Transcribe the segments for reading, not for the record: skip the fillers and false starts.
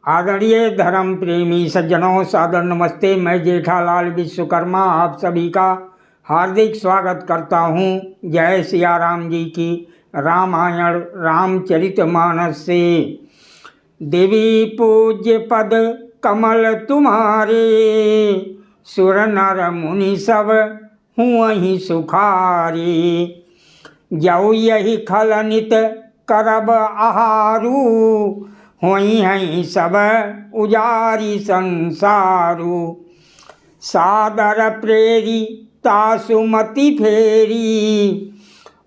आदरणीय धर्म प्रेमी सज्जनों, सादर नमस्ते। मैं जेठालाल विश्वकर्मा आप सभी का हार्दिक स्वागत करता हूँ। जय सिया राम जी की रामायण रामचरितमानस से। देवी पूज्य पद कमल तुम्हारे, सुर नर मुनि सब हुँ सुखारे। जौ यही खल नित करब आहारू, होई हैं सब उजारी संसारू। सादर प्रेरी तासुमति फेरी,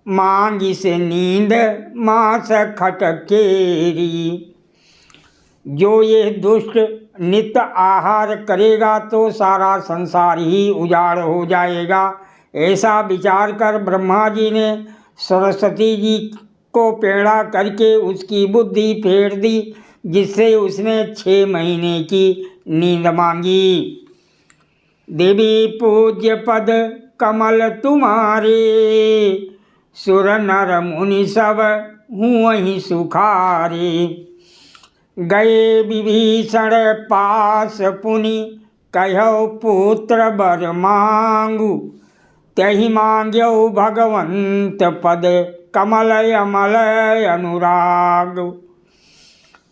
मांगी से नींद मास खटकेरी। जो ये दुष्ट नित्य आहार करेगा तो सारा संसार ही उजाड़ हो जाएगा। ऐसा विचार कर ब्रह्मा जी ने सरस्वती जी को पेड़ा करके उसकी बुद्धि फेर दी, जिससे उसने 6 महीने की नींद मांगी। देवी पूज्य पद कमल तुम्हारे, सुर नर मुनि सब हुँ सुखारे। गए विभीषण पास पुनि, कहो पुत्र वर मांगू। त्यहि मांग्यो भगवंत पद, कमल अमल अनुराग।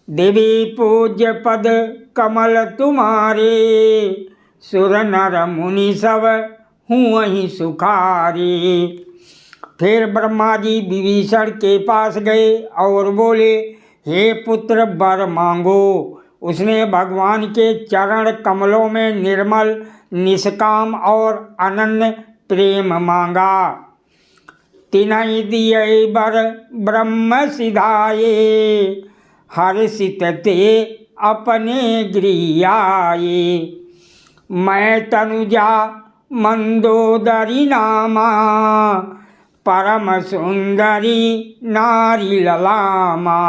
देवी पूज्य पद कमल तुम्हारे, सुर नर मुनि सब हुँ सुखारे। फिर ब्रह्मा जी विभीषण के पास गए और बोले, हे पुत्र वर मांगो। उसने भगवान के चरण कमलों में निर्मल निष्काम और अनन्य प्रेम मांगा। तिन्हि दिए वर ब्रह्म सिधाए, हर्षित ते अपने गृह आए। मैं तनुजा मंदोदरी नामा, परम सुंदरी नारी ललामा।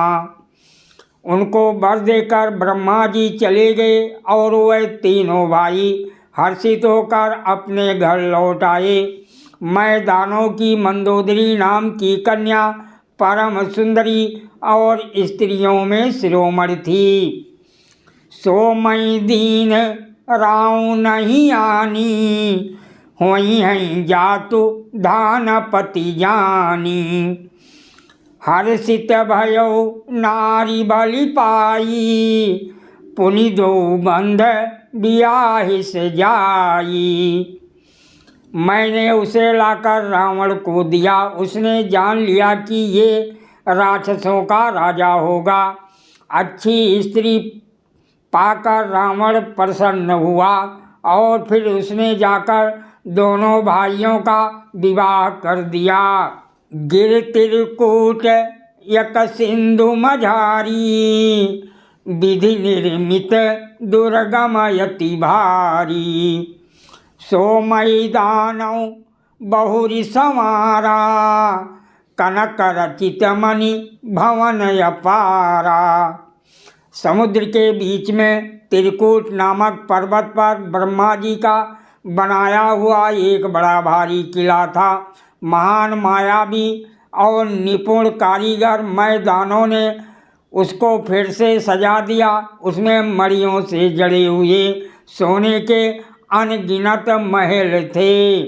उनको वर देकर ब्रह्मा जी चले गए और वह तीनों भाई हर्षित होकर अपने घर लौट आए। मैं दानों की मंदोदरी नाम की कन्या परम सुंदरी और स्त्रियों में शिरोमणि थी। सो मैं दीन राव नहीं आनी, होई हैं जातु धानपति जानी। हर्षित भयो नारी बलि पाई, पुनि दो बंध बियाहि से जाई। मैंने उसे लाकर रावण को दिया। उसने जान लिया कि ये राक्षसों का राजा होगा। अच्छी स्त्री पाकर रावण प्रसन्न हुआ और फिर उसने जाकर दोनों भाइयों का विवाह कर दिया। गिर त्रिकूट यक सिंधु मझारी, विधि निर्मित दुर्गम यति भारी। सो मैदानौ बहुरी संवारा, कनक रचित मणि भवन अपारा। समुद्र के बीच में त्रिकूट नामक पर्वत पर ब्रह्मा जी का बनाया हुआ एक बड़ा भारी किला था। महान मायावी और निपुण कारीगर मैदानों ने उसको फिर से सजा दिया। उसमें मणियों से जड़े हुए सोने के अनगिनत महल थे।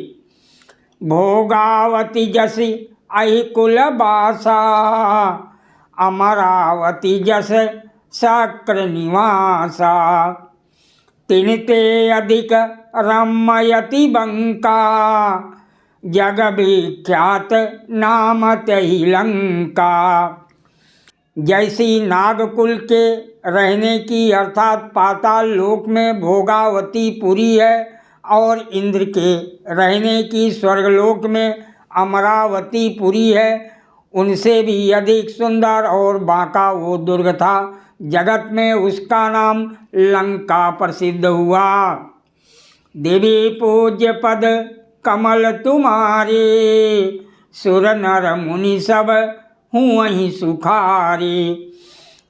भोगावती जस अहि कुल बासा, अमरावती जस शक्र निवासा। तिनते अधिक रमयति बंका, जग विख्यात नाम तहि लंका। जैसी नागकुल के रहने की अर्थात पाताल लोक में भोगावती पुरी है और इंद्र के रहने की स्वर्गलोक में अमरावती पुरी है, उनसे भी अधिक सुंदर और बांका वो दुर्ग था। जगत में उसका नाम लंका प्रसिद्ध हुआ। देवी पूज्य पद कमल तुम्हारे, सुर नर मुनि सब हुँ सुखारे।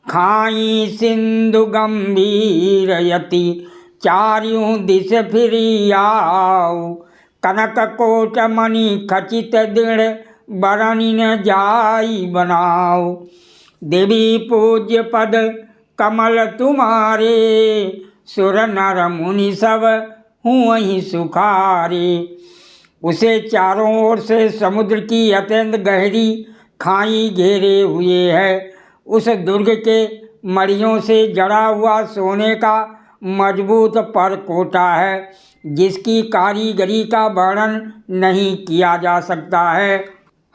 खाई सिंधु गंभीर यति, चारियों दिश फिरी आओ। कनक कोट मणि खचित दृढ़, बरनी न जाई बनाओ। देवी पूज्य पद कमल तुम्हारे, सुर नर मुनि सब हूँ वहीं सुखारे। उसे चारों ओर से समुद्र की अत्यंत गहरी खाई घेरे हुए है। उस दुर्ग के मड़ियों से जड़ा हुआ सोने का मजबूत परकोटा है, जिसकी कारीगरी का वर्णन नहीं किया जा सकता है।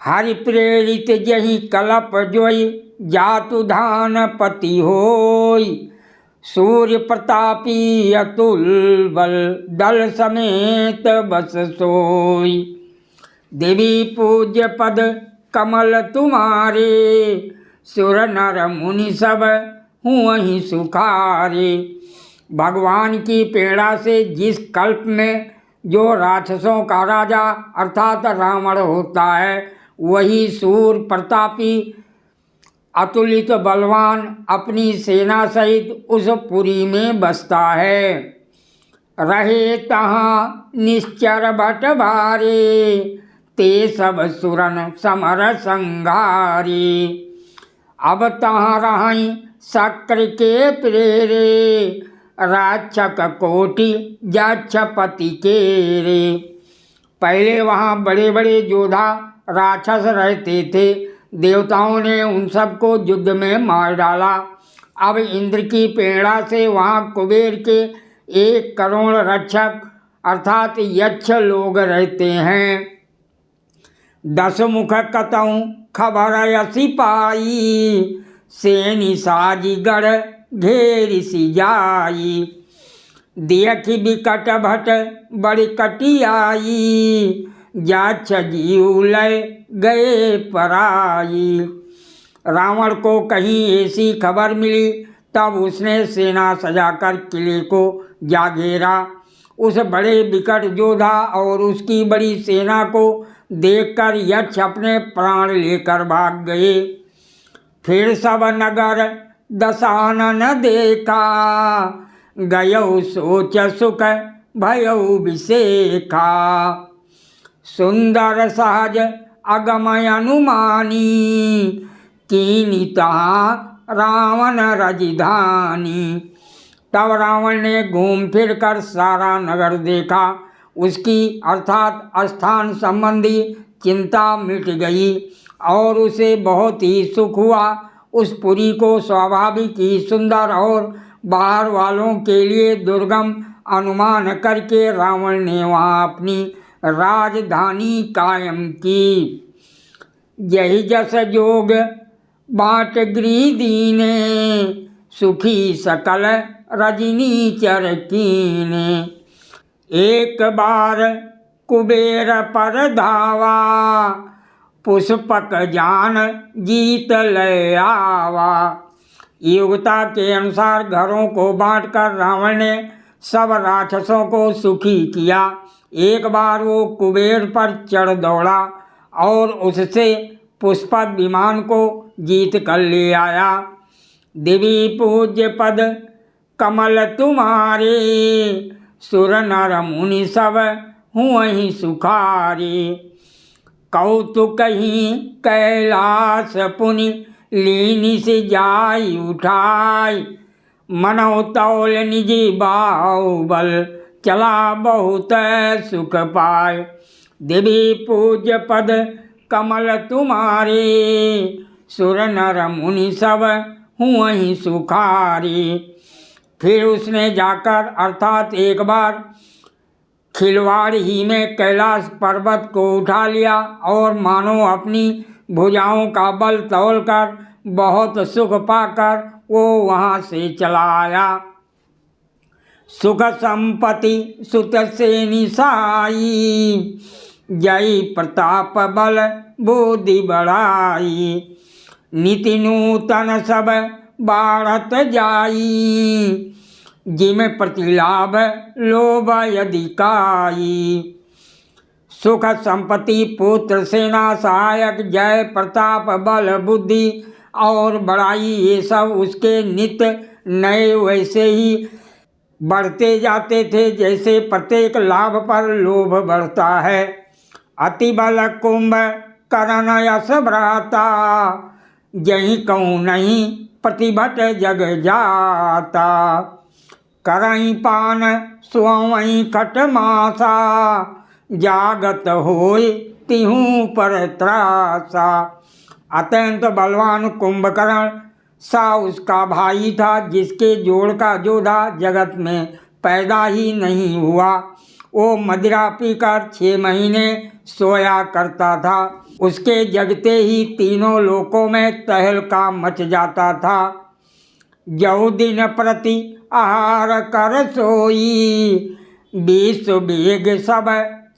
हरि प्रेरित जही कलप जोई, जातु धान पति होई। सूर्य प्रतापी अतुल बल, दल समेत बस सोई। देवी पूज्य पद कमल तुम्हारे, सुर नर मुनि सब हूँ वहीं सुखारे। भगवान की प्रेरणा से जिस कल्प में जो राक्षसों का राजा अर्थात रावण होता है, वही सूर प्रतापी अतुलित बलवान अपनी सेना सहित उस पुरी में बसता है। रहे तहाँ निश्चर भट भारे, ते सब सुरन समर संघारी। अब तहाँ रहीं शक्र के प्रेरे, राक्षक कोटि जक्षपति के रे। पहले वहाँ बड़े बड़े योद्धा राक्षस रहते थे। देवताओं ने उन सबको युद्ध में मार डाला। अब इंद्र की प्रेरणा से वहाँ कुबेर के 1 करोड़ रक्षक अर्थात यक्ष लोग रहते हैं। 10 मुख कतऊ खबर यसी पाई, सेनी साजी गढ़ घेर सी जाई। देख बिकट भट बड़ी कटियाई, जाच्छ जीव लय गए पराई। रावण को कहीं ऐसी खबर मिली, तब उसने सेना सजाकर किले को जा घेरा। उस बड़े विकट योद्धा और उसकी बड़ी सेना को देखकर यक्ष अपने प्राण लेकर भाग गए। फिर सब नगर दशानन देखा, गयौ सोच सुख भयौ विषेखा। सुंदर सहज अगमय अनुमानी, कीनी तहाँ रावण राजधानी। तब रावण ने घूम फिर कर सारा नगर देखा। उसकी अर्थात स्थान संबंधी चिंता मिट गई और उसे बहुत ही सुख हुआ। उस पुरी को स्वाभाविक ही सुंदर और बाहर वालों के लिए दुर्गम अनुमान करके रावण ने वहाँ अपनी राजधानी कायम की। यही जस जोग बाट गृह दीने, सुखी सकल रजनी चर कीने। एक बार कुबेर पर धावा, पुष्पक जान जीत ले आवा। योग्यता के अनुसार घरों को बांटकर रावण ने सब राक्षसों को सुखी किया। एक बार वो कुबेर पर चढ़ दौड़ा और उससे पुष्पक विमान को जीत कर ले आया। देवी पूज्य पद कमल तुम्हारे, सुर नर मुनि सब हूँ वहीं सुखारे। कौतुक ही कैलाश पुनि, लीनी से जाई उठाई। मनौ तौल निजी बाहुबल, चला बहुत सुख पाए। देवी पूज्य पद कमल तुम्हारे, सुर नर मुनि सब हूँ वहीं सुखारे। फिर उसने जाकर अर्थात एक बार खिलवाड़ ही में कैलाश पर्वत को उठा लिया और मानो अपनी भुजाओं का बल तौलकर बहुत सुख पाकर वो वहाँ से चला आया। सुख संपत्ति सुत से निसाई, जय प्रताप बल बुद्धि बढ़ाई। नीति नूतन सब बाढ़त जाई, जिम प्रतिलाभ लोभ अधिकाई। सुख संपत्ति पुत्र सेना सहायक जय प्रताप बल बुद्धि और बड़ाई, ये सब उसके नित्य नए वैसे ही बढ़ते जाते थे जैसे प्रत्येक लाभ पर लोभ बढ़ता है। अति बल कुंभ करण यश भ्राता, जहीं कहूँ नहीं प्रतिभट जग जाता। करई पान सुअवई खट मासा, जागत होय तिहूं पर त्रासा। अत्यंत बलवान कुंभकर्ण सा उसका भाई था, जिसके जोड़ का जोधा जगत में पैदा ही नहीं हुआ। वो मदिरा पीकर 6 महीने सोया करता था। उसके जगते ही तीनों लोकों में तहलका मच जाता था। जौ दिन प्रति आहार कर सोई, 20 बेग सब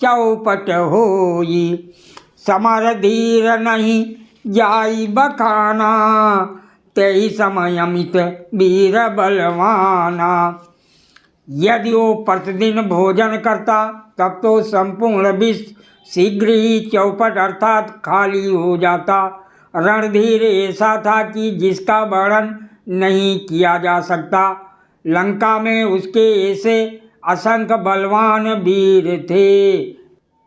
चौपट होई। समर धीर नहीं जाई बखाना, तेई समय अमित वीर बलवाना। यदि वो प्रतिदिन भोजन करता तब तो संपूर्ण विश्व शीघ्र ही चौपट अर्थात खाली हो जाता। रणधीर ऐसा था कि जिसका वर्णन नहीं किया जा सकता। लंका में उसके ऐसे असंख्य बलवान वीर थे।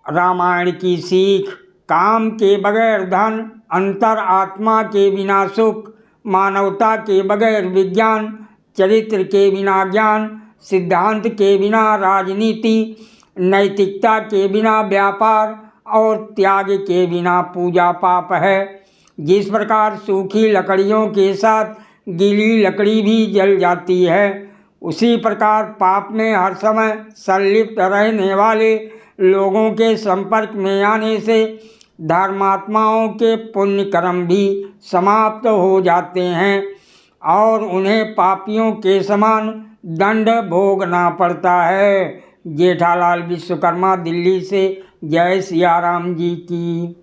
रामायण की सीख: काम के बगैर धन, अंतर आत्मा के बिना सुख, मानवता के बगैर विज्ञान, चरित्र के बिना ज्ञान, सिद्धांत के बिना राजनीति, नैतिकता के बिना व्यापार और त्याग के बिना पूजा पाप है। जिस प्रकार सूखी लकड़ियों के साथ गीली लकड़ी भी जल जाती है, उसी प्रकार पाप में हर समय संलिप्त रहने वाले लोगों के संपर्क में आने से धर्मात्माओं के पुण्य कर्म भी समाप्त हो जाते हैं और उन्हें पापियों के समान दंड भोगना पड़ता है। जेठालाल विश्वकर्मा, दिल्ली से। जय सिया राम जी की।